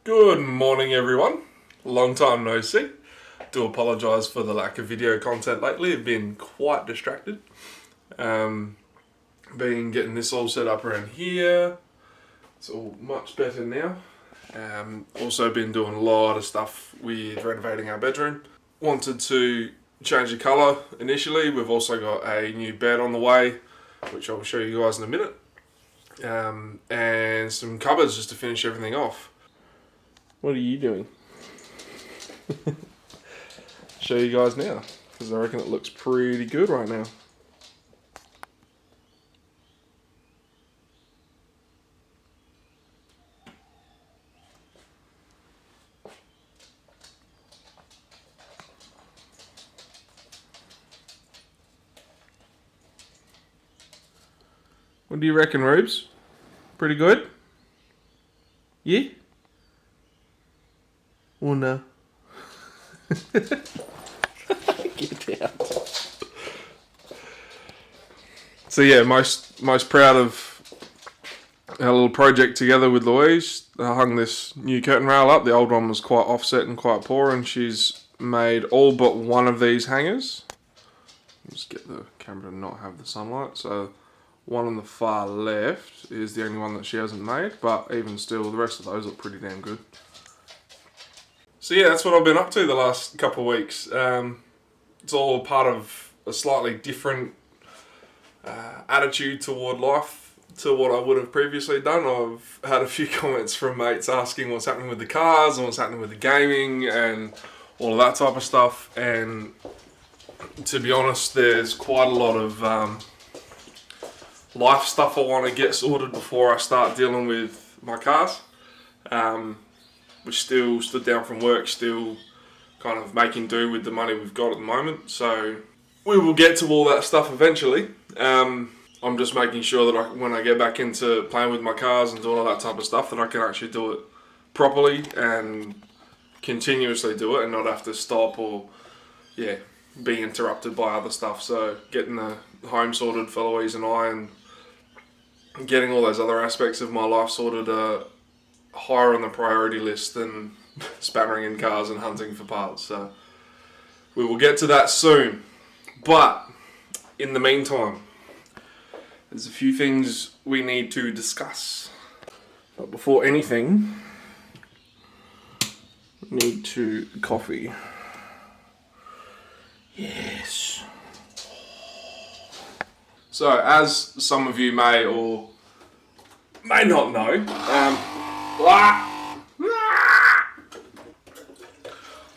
Good morning, everyone. Long time no see. Do apologise for the lack of video content lately. I've been quite distracted. Been getting this all set up around here. It's all much better now. Also been doing a lot of stuff with renovating our bedroom. Wanted to change the colour initially. We've also got a new bed on the way, which I'll show you guys in a minute. And some cupboards just to finish everything off. What are you doing? Show you guys now, because I reckon it looks pretty good right now. What do you reckon, Rubes? Pretty good? Yeah? Or no? Get out. So yeah, most proud of our little project together with Louise. I hung this new curtain rail up. The old one was quite offset and quite poor, and she's made all but one of these hangers. Just get the camera to not have the sunlight. So one on the far left is the only one that she hasn't made, but even still, the rest of those look pretty damn good. So yeah, that's what I've been up to the last couple of weeks. It's all part of a slightly different attitude toward life to what I would have previously done. I've had a few comments from mates asking what's happening with the cars and what's happening with the gaming and all of that type of stuff. And to be honest, there's quite a lot of life stuff I want to get sorted before I start dealing with my cars. Which still stood down from work, still kind of making do with the money we've got at the moment. So we will get to all that stuff eventually. I'm just making sure that when I get back into playing with my cars and doing all that type of stuff, that I can actually do it properly and continuously do it and not have to stop or be interrupted by other stuff. So getting the home sorted for Louise and I, and getting all those other aspects of my life sorted higher on the priority list than spattering in cars and hunting for parts. So we will get to that soon. But in the meantime, there's a few things we need to discuss. But before anything, we need to coffee. Yes. So as some of you may or may not know,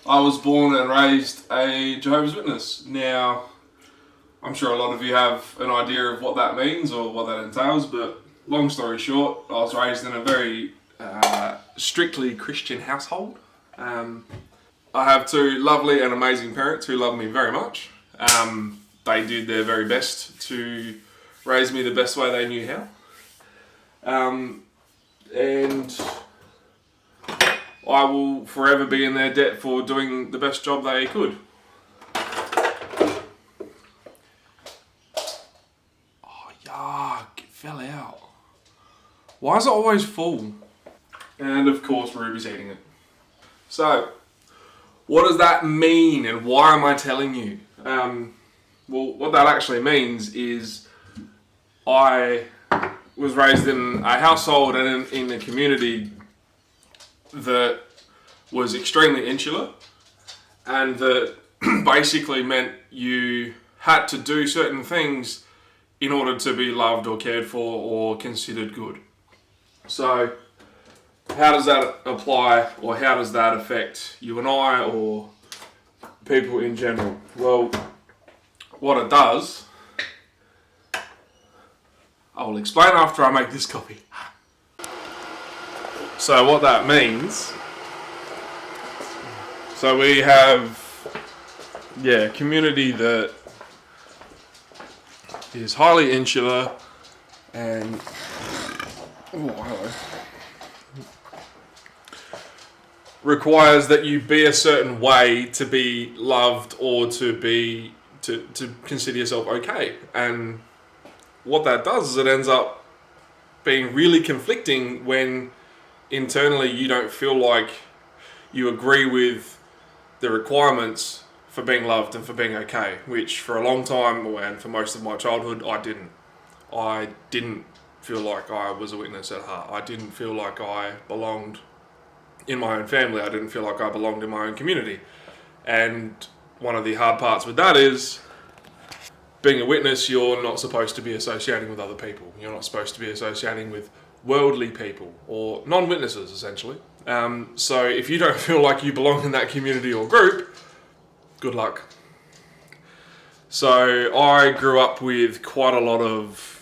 I was born and raised a Jehovah's Witness. Now, I'm sure a lot of you have an idea of what that means or what that entails, but long story short, I was raised in a very strictly Christian household. I have two lovely and amazing parents who love me very much. They did their very best to raise me the best way they knew how. And I will forever be in their debt for doing the best job they could. Oh, yuck, it fell out. Why is it always full? And of course, Ruby's eating it. So, what does that mean and why am I telling you? Well, what that actually means is I was raised in a household and in a community that was extremely insular, and that basically meant you had to do certain things in order to be loved or cared for or considered good. So how does that apply, or how does that affect you and I or people in general? Well, what it does, I will explain after I make this coffee. So what that means, so we have, community that is highly insular and, requires that you be a certain way to be loved or to consider yourself okay. And what that does is it ends up being really conflicting when internally you don't feel like you agree with the requirements for being loved and for being okay, which for a long time and for most of my childhood I didn't. I didn't feel like I was a witness at heart. I didn't feel like I belonged in my own family. I didn't feel like I belonged in my own community. And one of the hard parts with that is being a witness, you're not supposed to be associating with other people. You're not supposed to be associating with worldly people or non-witnesses, essentially. So if you don't feel like you belong in that community or group, good luck. So I grew up with quite a lot of,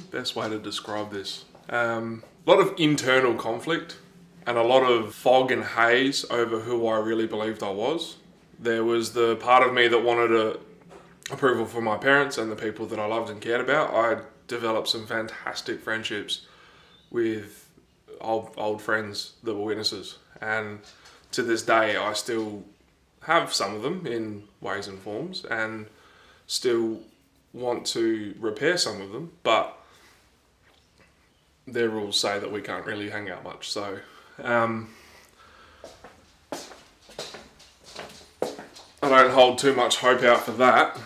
best way to describe this, a lot of internal conflict and a lot of fog and haze over who I really believed I was. There was the part of me that wanted approval from my parents and the people that I loved and cared about. I developed some fantastic friendships with old friends that were witnesses, and to this day I still have some of them in ways and forms and still want to repair some of them, but their rules say that we can't really hang out much. So I don't hold too much hope out for that.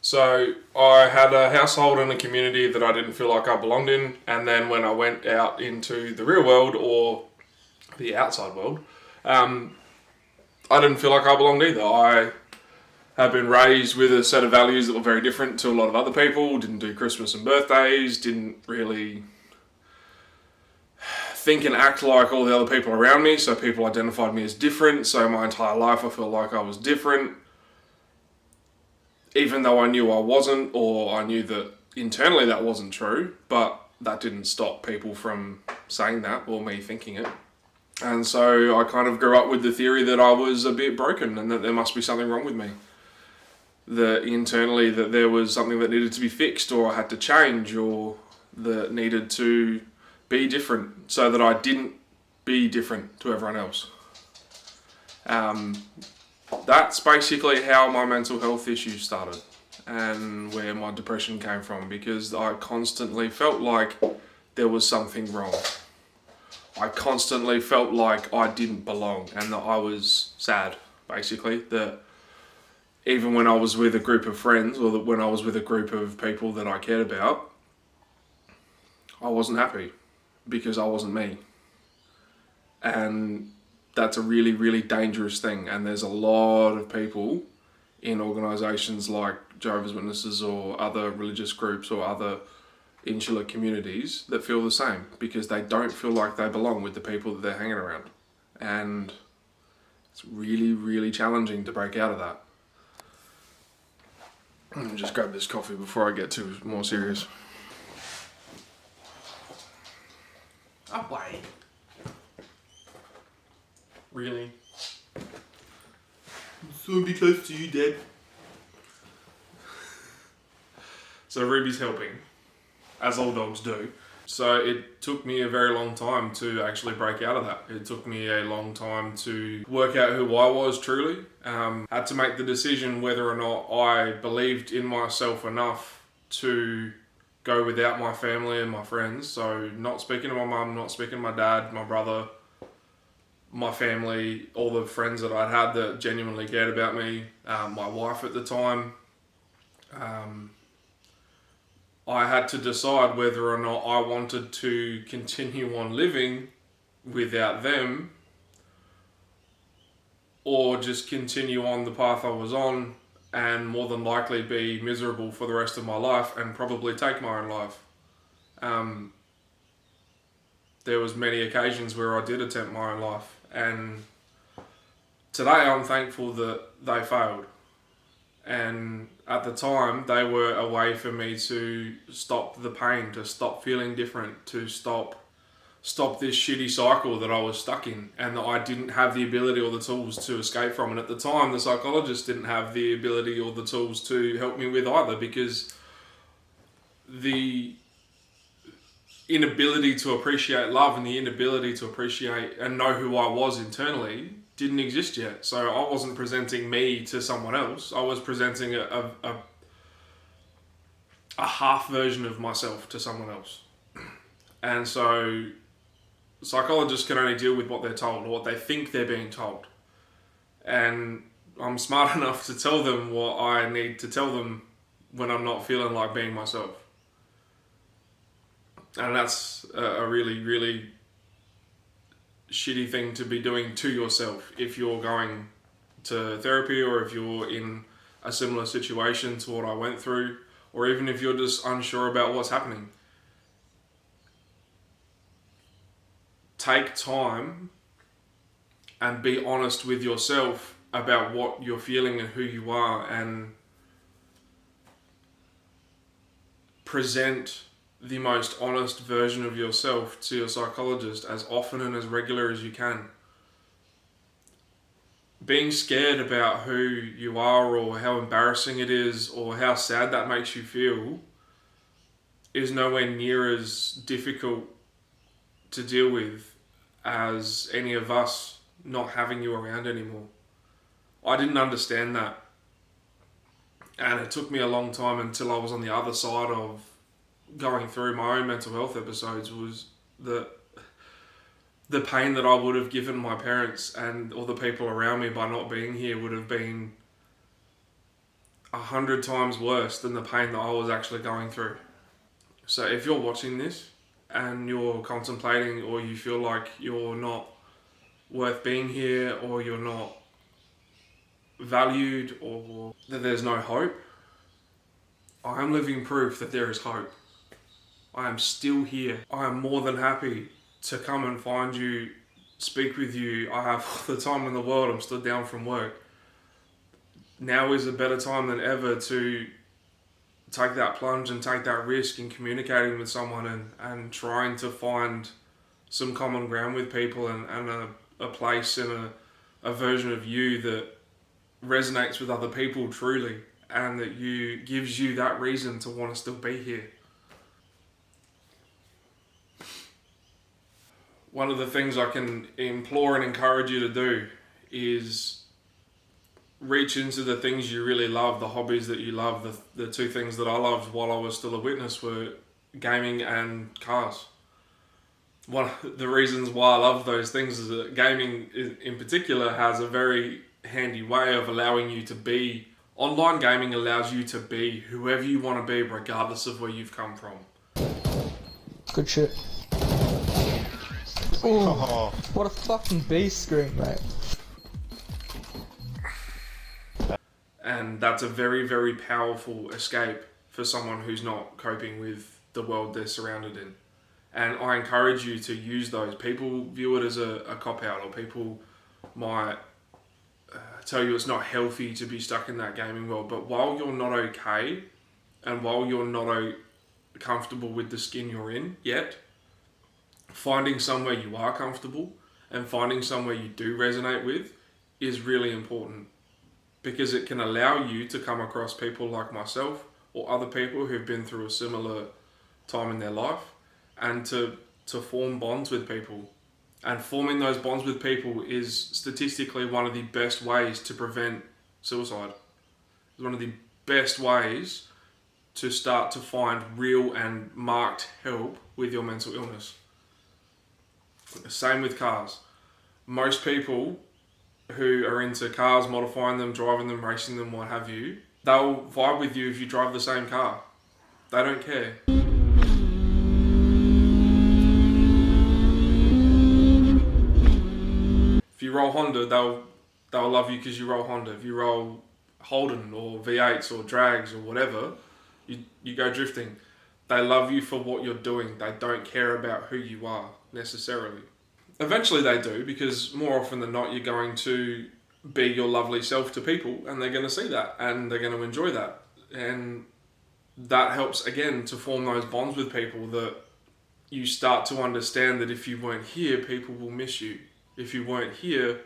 So I had a household and a community that I didn't feel like I belonged in, and then when I went out into the real world or the outside world, I didn't feel like I belonged either. I had been raised with a set of values that were very different to a lot of other people, didn't do Christmas and birthdays, didn't really think and act like all the other people around me, so people identified me as different. So my entire life I felt like I was different, even though I knew I wasn't, or I knew that internally that wasn't true, but that didn't stop people from saying that or me thinking it. And so I kind of grew up with the theory that I was a bit broken and that there must be something wrong with me. That internally that there was something that needed to be fixed, or I had to change, or that needed to be different so that I didn't be different to everyone else. That's basically how my mental health issues started and where my depression came from, because I constantly felt like there was something wrong. I constantly felt like I didn't belong and that I was sad, basically. That even when I was with a group of friends, or that when I was with a group of people that I cared about, I wasn't happy because I wasn't me. And that's a really, really dangerous thing. And there's a lot of people in organisations like Jehovah's Witnesses or other religious groups or other insular communities that feel the same, because they don't feel like they belong with the people that they're hanging around. And it's really, really challenging to break out of that. Let me just grab this coffee before I get too more serious. I'll wait. Really? So be close to you, Dad. So Ruby's helping, as all dogs do. So it took me a very long time to actually break out of that. It took me a long time to work out who I was truly. Had to make the decision whether or not I believed in myself enough to go without my family and my friends. So not speaking to my mum, not speaking to my dad, my brother, my family, all the friends that I'd had that genuinely cared about me, my wife at the time. I had to decide whether or not I wanted to continue on living without them, or just continue on the path I was on and more than likely be miserable for the rest of my life and probably take my own life. There was many occasions where I did attempt my own life, and today I'm thankful that they failed. And at the time, they were a way for me to stop the pain, to stop feeling different, to stop this shitty cycle that I was stuck in and that I didn't have the ability or the tools to escape from. And at the time, the psychologist didn't have the ability or the tools to help me with either, because the inability to appreciate love and the inability to appreciate and know who I was internally didn't exist yet. So I wasn't presenting me to someone else. I was presenting a half version of myself to someone else. And so psychologists can only deal with what they're told or what they think they're being told. And I'm smart enough to tell them what I need to tell them when I'm not feeling like being myself. And that's a really, really shitty thing to be doing to yourself if you're going to therapy, or if you're in a similar situation to what I went through, or even if you're just unsure about what's happening. Take time and be honest with yourself about what you're feeling and who you are, and present the most honest version of yourself to your psychologist as often and as regular as you can. Being scared about who you are, or how embarrassing it is, or how sad that makes you feel, is nowhere near as difficult to deal with as any of us not having you around anymore. I didn't understand that, and it took me a long time until I was on the other side of going through my own mental health episodes, was the pain that I would have given my parents and all the people around me by not being here would have been 100 times worse than the pain that I was actually going through. So if you're watching this and you're contemplating, or you feel like you're not worth being here, or you're not valued, or that there's no hope, I am living proof that there is hope. I am still here. I am more than happy to come and find you, speak with you. I have all the time in the world. I'm stood down from work. Now is a better time than ever to take that plunge and take that risk in communicating with someone, and trying to find some common ground with people, and a place and a version of you that resonates with other people truly, and that gives you that reason to want to still be here. One of the things I can implore and encourage you to do is reach into the things you really love, the hobbies that you love. The two things that I loved while I was still a witness were gaming and cars. One of the reasons why I love those things is that gaming in particular has a very handy way of allowing you to be. Online gaming allows you to be whoever you want to be, regardless of where you've come from. Good shit. Ooh, what a fucking beast screen, mate. And that's a very, very powerful escape for someone who's not coping with the world they're surrounded in. And I encourage you to use those. People view it as a cop-out, or people might tell you it's not healthy to be stuck in that gaming world. But while you're not okay, and while you're not comfortable with the skin you're in yet, finding somewhere you are comfortable and finding somewhere you do resonate with is really important, because it can allow you to come across people like myself, or other people who've been through a similar time in their life, and to form bonds with people. And forming those bonds with people is statistically one of the best ways to prevent suicide. It's one of the best ways to start to find real and marked help with your mental illness. Same with cars. Most people who are into cars, modifying them, driving them, racing them, what have you, they'll vibe with you if you drive the same car. They don't care. If you roll Honda, they'll love you because you roll Honda. If you roll Holden or V8s or drags or whatever, you go drifting. They love you for what you're doing. They don't care about who you are necessarily. Eventually they do, because more often than not you're going to be your lovely self to people, and they're going to see that and they're going to enjoy that. And that helps again to form those bonds with people, that you start to understand that if you weren't here, people will miss you. If you weren't here,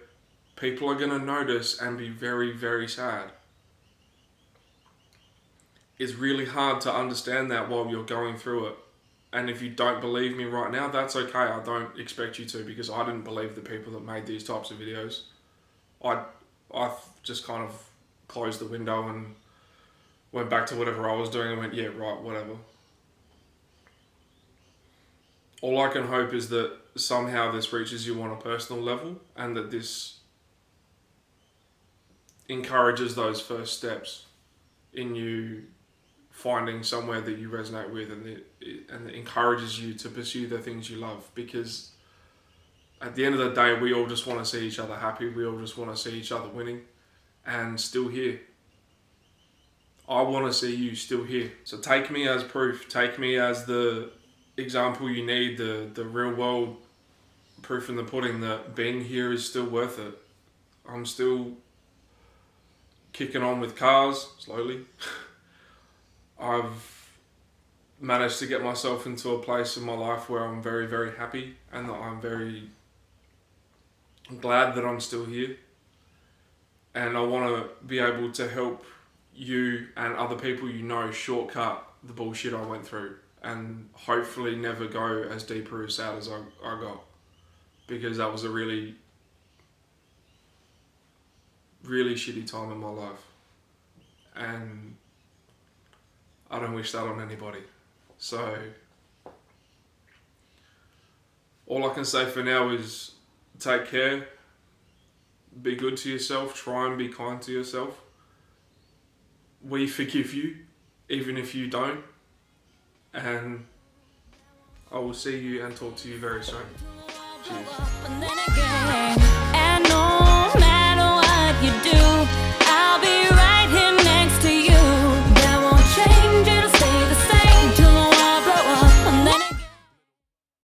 people are going to notice and be very, very sad. It's really hard to understand that while you're going through it. And if you don't believe me right now, that's okay. I don't expect you to, because I didn't believe the people that made these types of videos. I just kind of closed the window and went back to whatever I was doing and went, yeah, right, whatever. All I can hope is that somehow this reaches you on a personal level and that this encourages those first steps in you finding somewhere that you resonate with, and it encourages you to pursue the things you love, because at the end of the day we all just want to see each other happy, we all just want to see each other winning and still here. I want to see you still here. So take me as proof, take me as the example you need, the real world proof in the pudding that being here is still worth it. I'm still kicking on with cars slowly. I've managed to get myself into a place in my life where I'm very, very happy, and that I'm very glad that I'm still here. And I want to be able to help you and other people you know shortcut the bullshit I went through, and hopefully never go as deep or as sad as I got, because that was a really, really shitty time in my life, and I don't wish that on anybody. So all I can say for now is take care, be good to yourself, try and be kind to yourself. We forgive you, even if you don't, and I will see you and talk to you very soon. Cheers. And no matter what you do,